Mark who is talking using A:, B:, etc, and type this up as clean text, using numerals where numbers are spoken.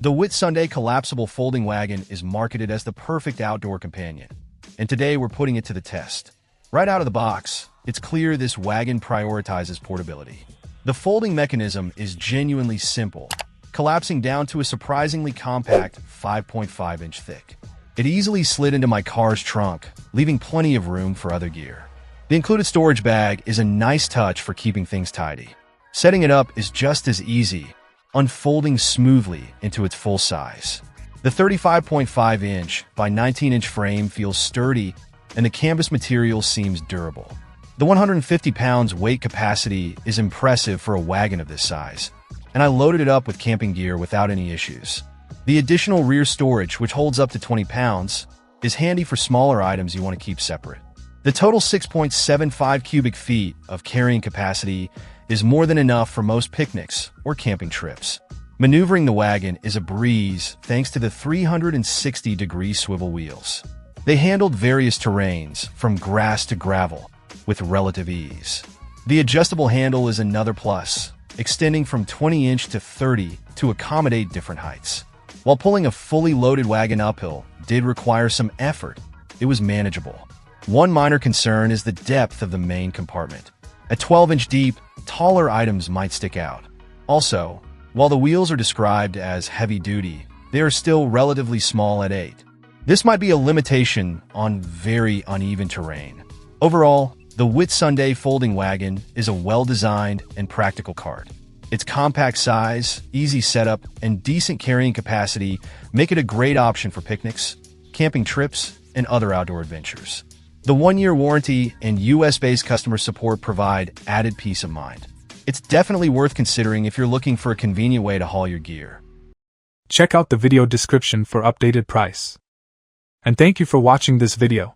A: The Whitsunday collapsible folding wagon is marketed as the perfect outdoor companion, and today we're putting it to the test. Right out of the box, it's clear this wagon prioritizes portability. The folding mechanism is genuinely simple, collapsing down to a surprisingly compact 5.5-inch thick. It easily slid into my car's trunk, leaving plenty of room for other gear. The included storage bag is a nice touch for keeping things tidy. Setting it up is just as easy, unfolding smoothly into its full size. The 35.5-inch by 19-inch frame feels sturdy, and the canvas material seems durable. The 150 pounds weight capacity is impressive for a wagon of this size, and I loaded it up with camping gear without any issues. The additional rear storage, which holds up to 20 pounds, is handy for smaller items you want to keep separate. The total 6.75 cubic feet of carrying capacity is more than enough for most picnics or camping trips. Maneuvering the wagon is a breeze thanks to the 360-degree swivel wheels. They handled various terrains, from grass to gravel, with relative ease. The adjustable handle is another plus, extending from 20-inch to 30 to accommodate different heights. While pulling a fully loaded wagon uphill did require some effort, it was manageable. One minor concern is the depth of the main compartment. At 12-inch deep, taller items might stick out. Also, while the wheels are described as heavy-duty, they are still relatively small at 8. This might be a limitation on very uneven terrain. Overall, the Whitsunday folding wagon is a well-designed and practical cart. Its compact size, easy setup, and decent carrying capacity make it a great option for picnics, camping trips, and other outdoor adventures. The 1-year warranty and US-based customer support provide added peace of mind. It's definitely worth considering if you're looking for a convenient way to haul your gear.
B: Check out the video description for updated price. And thank you for watching this video.